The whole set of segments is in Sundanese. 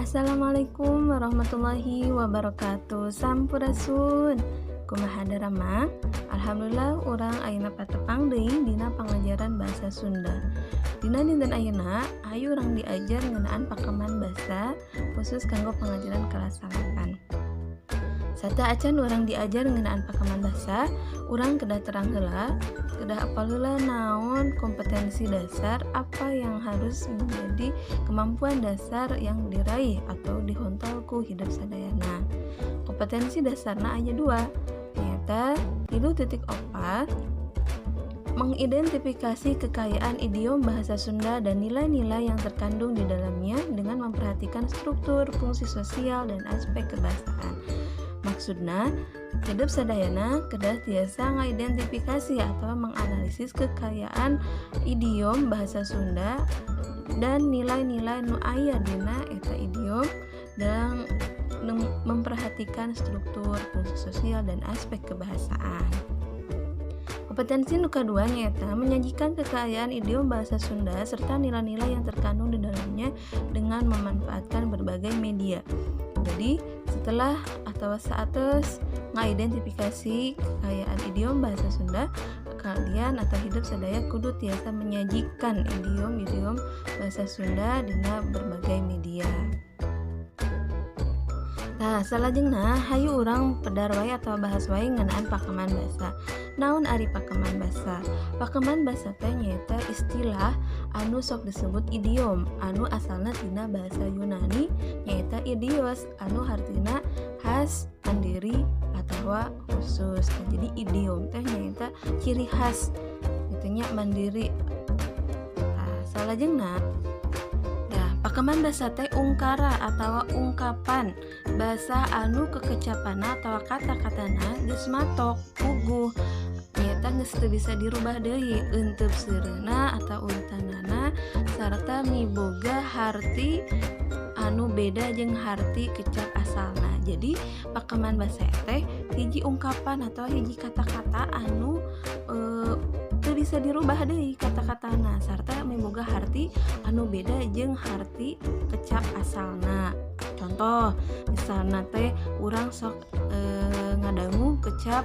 Assalamualaikum warahmatullahi wabarakatuh. Sampurasun. Kumaha darama? Alhamdulillah urang ayeuna patepang deui dina pangajaran basa Sunda. Dina dinten ayeuna hayu urang diajar ngeunaan pakeman basa khusus kanggo pengajaran kelas 8. Sata acan urang diajar ngeunaan pakeman basa, urang kedah terang heula, kedah apal heula naon kompetensi dasar apa yang harus menjadi kemampuan dasar yang diraih atau dihontol ku hidup sadayana. Kompetensi dasarna aya 2, nyaeta 3.4 mengidentifikasi kekayaan idiom bahasa Sunda dan nilai-nilai yang terkandung di dalamnya dengan memperhatikan struktur, fungsi sosial, dan aspek kebahasaan. Maksudna, hidup sadayana kedah tiasa ngidentifikasi atau menganalisis kekayaan idiom bahasa Sunda dan nilai-nilai nu aya dina eta idiom dan memperhatikan struktur, fungsi sosial, dan aspek kebahasaan. Kompetensi nu kadua nyaeta menyajikan kekayaan idiom bahasa Sunda serta nilai-nilai yang terkandung di dalamnya dengan memanfaatkan berbagai media. Jadi, setelah atau saateus ngidentifikasi kekayaan idiom bahasa Sunda, kalian atau hidup sadaya kudu tiasa menyajikan idiom-idiom bahasa Sunda dina berbagai media. Nah, salajengna hayu urang pedar wae atau bahas wae ngeunaan pakeman basa. Naon ari pakeman basa? Pakeman basa teh nyaeta istilah anu sok disebut idiom anu asalna tina bahasa Yunani nyaeta idios anu hartina khas, mandiri, atawa khusus. Jadi idiom teh nyaeta ciri khas itunya mandiri. Nah, salajengna pakeman basa teh ungkara atau ungkapan basa anu kekecapana atau kata-katana geus matok, puguh, nyata geus teu bisa dirubah deui, eunteup seureuna atau urtanana sarta miboga harti anu beda jeung harti kecap asalna. Jadi pakeman basa teh hiji ungkapan atau hiji kata-kata anu teu bisa dirubah deui kata-katana sarta miboga harti anu beda jeung harti kecap asalna. Contoh, misalna teh urang sok ngadangu kecap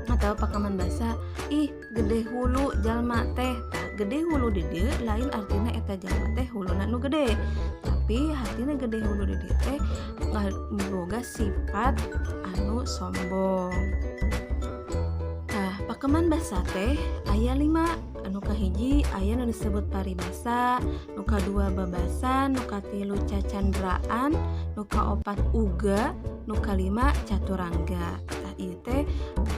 atau pakeman basa ih gede hulu jalma teh. Tah gede hulu di dieu lain artina eta jalma teh huluna nu gede. Tapi hartina gede hulu di dieu teh miboga sifat anu sombong. Pakeman basa teh aya 5. Anu kahiji aya nu disebut paribasa, nu kadua babasan, nu katilu cacandraan, nu kaopat uga, nu kalima caturangga. Tah ieu teh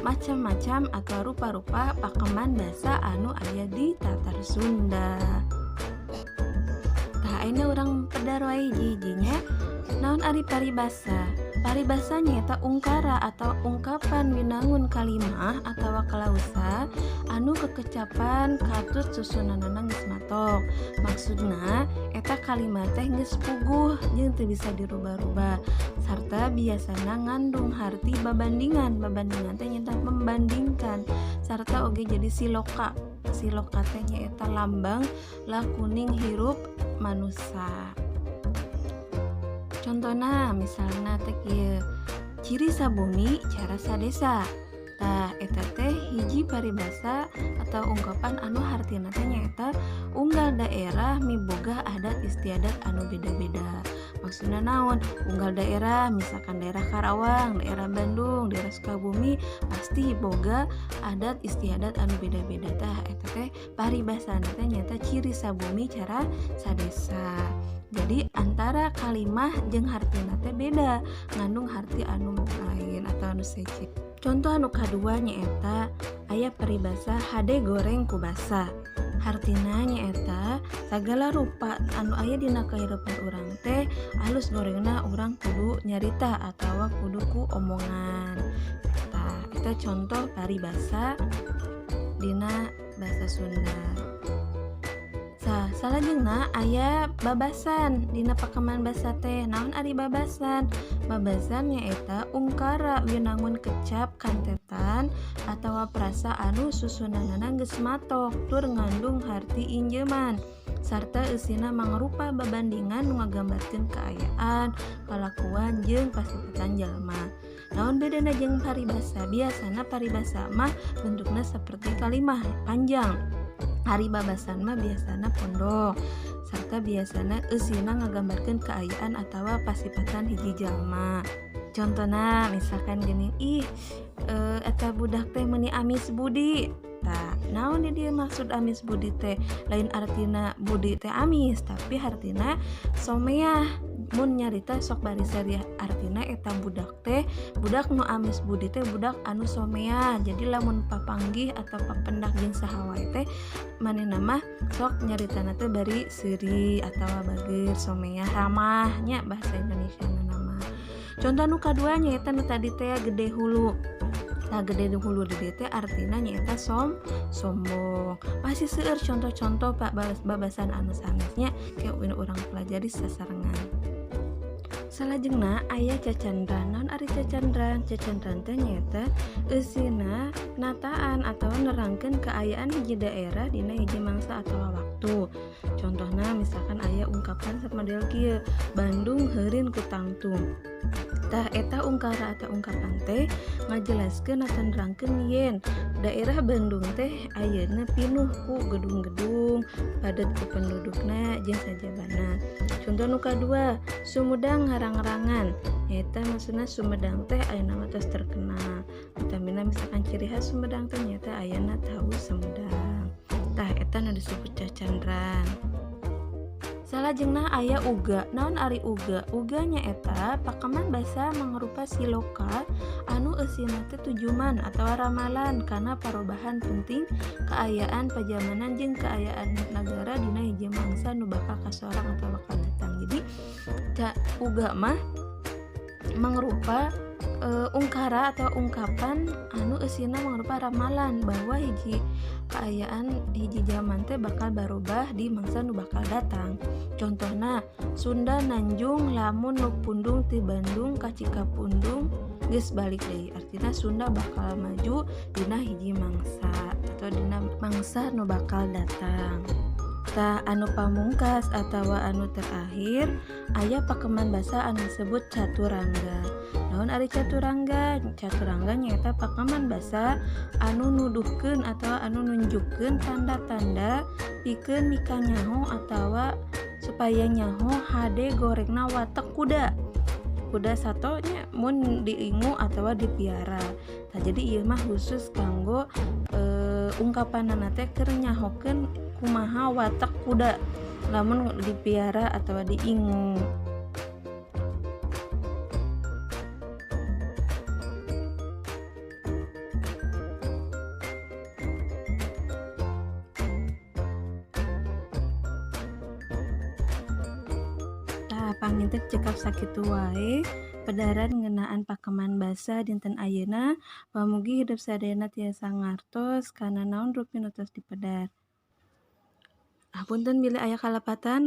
macam-macam atau rupa-rupa pakeman basa anu aya di Tatar Sunda. Tah ayeuna urang pedar wae hiji-hijinya. Naon ari paribasa? Paribasa nyaeta ungkara atau ungkapan winangun kalimah atau kalausa anu kekecapan katut susunanana geus matok. Maksudna eta kalimat teh geus puguh jeung teu bisa dirubah-rubah sarta biasana ngandung harti babandingan. Babandingan teh nyaeta membandingkan sarta oge jadi siloka. Siloka teh nyaeta lambang lakuning hirup manusia. Contohna misalna teh kieu ciri sabumi cara sadesa. Tah eta teh hiji paribasa atau ungkapan anu hartina teh nyaeta unggal daerah miboga adat istiadat anu beda-beda. Maksudna naon? Unggal daerah misalkan daerah Karawang, daerah Bandung, daerah Sukabumi pasti boga adat istiadat anu beda-beda. Tah eta teh paribasana teh nyaeta ciri sabumi cara sadesa. Jadi antara kalimah jeung hartina teh beda, ngandung harti anu lain atau anu seci. Contoh anu kadua nyaeta aya paribasa hade goreng ku basa. Hartina nyaeta sagala rupa anu aya dina kahirupan urang teh alus gorengna urang kudu nyarita atawa kudu ku omongan. Tah eta contoh paribasa dina basa Sunda. Salajengna aya babasan dina pakeman basa teh. Naon ari babasan? Babasan nyaeta ungkara winangun kecap kantetan atawa prasa anu susunanana geus matok tur ngandung harti injeman sarta eusina mangrupa babandingan nu ngagambarkeun kaayaan, kalakuan jeung pasipatan jalma. Naon bedana jeung paribasa? Biasana paribasa mah bentukna saperti kalimah panjang. Hari babasan mah biasana pondok sarta biasana eusina ngagambarkeun kaayaan atawa pasipatan hiji jalma. Contohna misalkan geuning eta budak teh meuni amis budi. Tah, naon di dieu maksud amis budi teh? Lain artina budi teh amis, tapi hartina someah. Mun nyarita sok bari sariah artina eta budak teh budak nu amis budi teh budak anu someah. Jadi lamun papanggih atau papendak jeung saha wae teh manehna mah sok nyaritana teh bari seuri atawa bager someah ramah nya bahasa Indonesia nama. Contoh nu kadua nyaeta nu tadi teh gede hulu. Nah, gede hulu di dieu teh artina nyaeta sombong. Pasti seueur contoh-contoh Pak babasan anu sanesnya kayak urang pelajari sasarengan. Salajengna aya cacandran. Naon ari cacandran? Cacandran teh nyaeta eusina nataan atawa nerangkeun kaayaan hiji daerah dina hiji mangsa atawa waktu. Contohna misalkan aya ungkapan samodel kieu, Bandung heureun ku tangtung. Tah eta ungkara atau ungkapan teh ngajelaskeun atau nerangkeun yen daerah Bandung teh ayeuna pinuh ku gedung-gedung, padet ku pendudukna jeung sajabana. Contoh nu kadua, Sumedang ngarang-ngarangan. Eta maksudna Sumedang teh ayeuna tos terkenal. Utamina misalkan ciri khas Sumedang teh nyata ayeuna tahu Sumedang. Tah eta nu disebut cacandran. Salajengna aya uga. Naon ari uga? Uga nyaeta pakeman basa mangrupa siloka anu eusina teh tujuman atawa ramalan kana parobahan penting kaayaan pajamanan jeung kaayaan nagara dina hiji mangsa nu bakal kasorang atau bakal datang. Jadi uga mah mangrupa ungkara atau ungkapan anu eusina mangrupa ramalan bahwa hiji kaayaan hiji zaman teh bakal barubah di mangsa nu bakal datang. Contohna Sunda Nanjung lamun nu pundung ti Bandung ka Cikapundung geus balik deui. Artina Sunda bakal maju dina hiji mangsa atau dina mangsa nu bakal datang. Tah anu pamungkas atawa anu terakhir aya pakeman basa anu disebut caturangga. Naon ari caturangga? Caturangga nyaeta pakeman basa anu nuduhkeun atawa anu nunjukkeun tanda-tanda pikeun mika nyaho atawa supaya nyaho hade gorekna watek kuda sato nya mun diingu atawa dipiara. Tah jadi ieu mah khusus kanggo ungkapanana teh keur nyahokeun kumaha watak kuda lamun dipiara atawa diingu. Panginten cekap sakitu wae pedaran ngeunaan pakeman basa dinten ayeuna. Pamugi hidup sadayana tiasa ngartos kana naon rupi nu tos dipedar. Hapunten bilih aya kalapatan.